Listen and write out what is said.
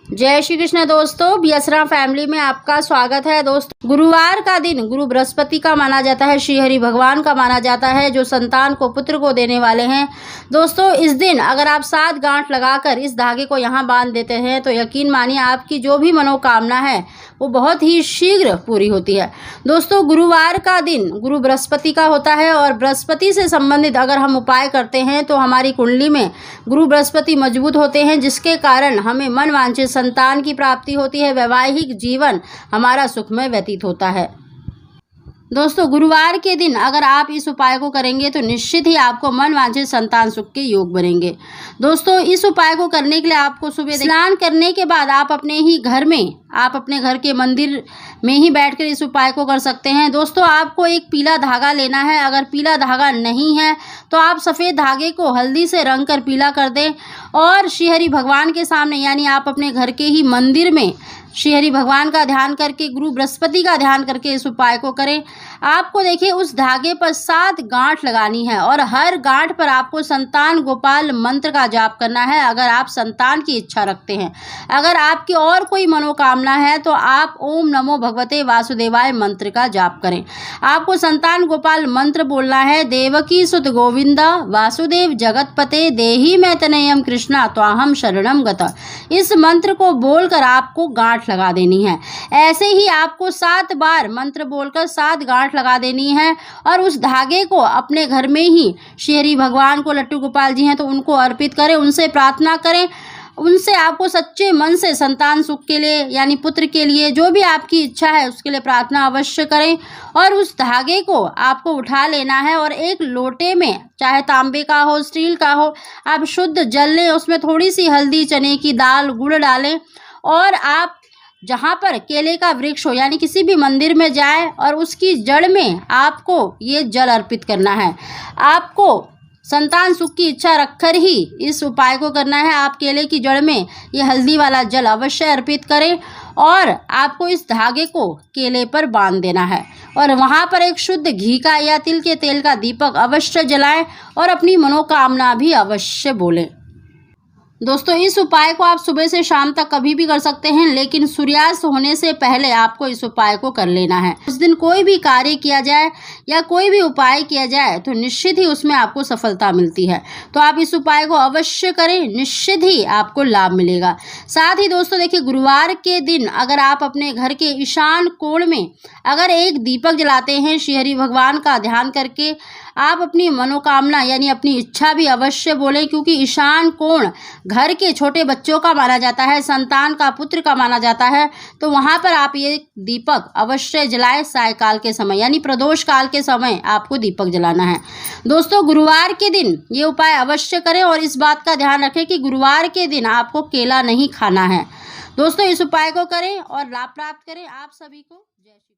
जय श्री कृष्ण दोस्तों, बियसरा फैमिली में आपका स्वागत है। दोस्तों, गुरुवार का दिन गुरु बृहस्पति का माना जाता है, श्री हरि भगवान का माना जाता है, जो संतान को पुत्र को देने वाले हैं। दोस्तों, इस दिन अगर आप 7 गांठ लगाकर इस धागे को यहाँ बांध देते हैं तो यकीन मानिए आपकी जो भी मनोकामना है वो बहुत ही शीघ्र पूरी होती है। दोस्तों, गुरुवार का दिन गुरु बृहस्पति का होता है और बृहस्पति से संबंधित अगर हम उपाय करते हैं तो हमारी कुंडली में गुरु बृहस्पति मजबूत होते हैं, जिसके कारण हमें मन वांछित संतान की प्राप्ति होती है, वैवाहिक जीवन हमारा सुखमय व्यतीत होता है। दोस्तों, गुरुवार के दिन अगर आप इस उपाय को करेंगे तो निश्चित ही आपको मन वांछित संतान सुख के योग बनेंगे। दोस्तों, इस उपाय को करने के लिए आपको सुबह स्नान करने के बाद आप अपने घर के मंदिर में ही बैठकर इस उपाय को कर सकते हैं। दोस्तों, आपको एक पीला धागा लेना है। अगर पीला धागा नहीं है तो आप सफ़ेद धागे को हल्दी से रंग कर पीला कर दें और श्री हरि भगवान के सामने, यानी आप अपने घर के ही मंदिर में श्री हरि भगवान का ध्यान करके, गुरु बृहस्पति का ध्यान करके इस उपाय को करें। आपको देखिए उस धागे पर 7 गांठ लगानी है और हर गांठ पर आपको संतान गोपाल मंत्र का जाप करना है। अगर आप संतान की इच्छा रखते हैं, अगर आपकी और कोई मनोकामना है तो आप ओम नमो भगवते वासुदेवाय मंत्र का जाप करें। आपको संतान गोपाल मंत्र बोलना है, देवकी सुत गोविंदा वासुदेव जगतपते देहि मैं तनयम कृष्णा त्वाहम शरणम गता। इस मंत्र को बोलकर आपको गांठ लगा देनी है। ऐसे ही आपको 7 बार मंत्र बोलकर 7 गांठ लगा देनी है और उस धागे को अपने घर में ही श्री हरि भगवान को, लट्टू गोपाल जी हैं तो उनको अर्पित करें, उनसे प्रार्थना करें। उनसे आपको सच्चे मन से संतान सुख के लिए, यानी पुत्र के लिए, जो भी आपकी इच्छा है उसके लिए प्रार्थना अवश्य करें। और उस धागे को आपको उठा लेना है और एक लोटे में, चाहे तांबे का हो, स्टील का हो, आप शुद्ध जल लें, उसमें थोड़ी सी हल्दी, चने की दाल, गुड़ डालें और आप जहाँ पर केले का वृक्ष हो, यानी किसी भी मंदिर में जाए और उसकी जड़ में आपको ये जल अर्पित करना है। आपको संतान सुख की इच्छा रखकर ही इस उपाय को करना है। आप केले की जड़ में ये हल्दी वाला जल अवश्य अर्पित करें और आपको इस धागे को केले पर बांध देना है और वहाँ पर एक शुद्ध घी का या तिल के तेल का दीपक अवश्य जलाएं और अपनी मनोकामना भी अवश्य बोलें। दोस्तों, इस उपाय को आप सुबह से शाम तक कभी भी कर सकते हैं, लेकिन सूर्यास्त होने से पहले आपको इस उपाय को कर लेना है। उस दिन कोई भी कार्य किया जाए या कोई भी उपाय किया जाए तो निश्चित ही उसमें आपको सफलता मिलती है। तो आप इस उपाय को अवश्य करें, निश्चित ही आपको लाभ मिलेगा। साथ ही दोस्तों देखिए, गुरुवार के दिन अगर आप अपने घर के ईशान कोण में अगर एक दीपक जलाते हैं श्री हरि भगवान का ध्यान करके, आप अपनी मनोकामना यानी अपनी इच्छा भी अवश्य बोलें, क्योंकि ईशान कोण घर के छोटे बच्चों का माना जाता है, संतान का, पुत्र का माना जाता है। तो वहाँ पर आप ये दीपक अवश्य जलाएं। सायकाल के समय यानी प्रदोष काल के समय आपको दीपक जलाना है। दोस्तों, गुरुवार के दिन ये उपाय अवश्य करें और इस बात का ध्यान रखें कि गुरुवार के दिन आपको केला नहीं खाना है। दोस्तों, इस उपाय को करें और लाभ प्राप्त करें। आप सभी को जय श्री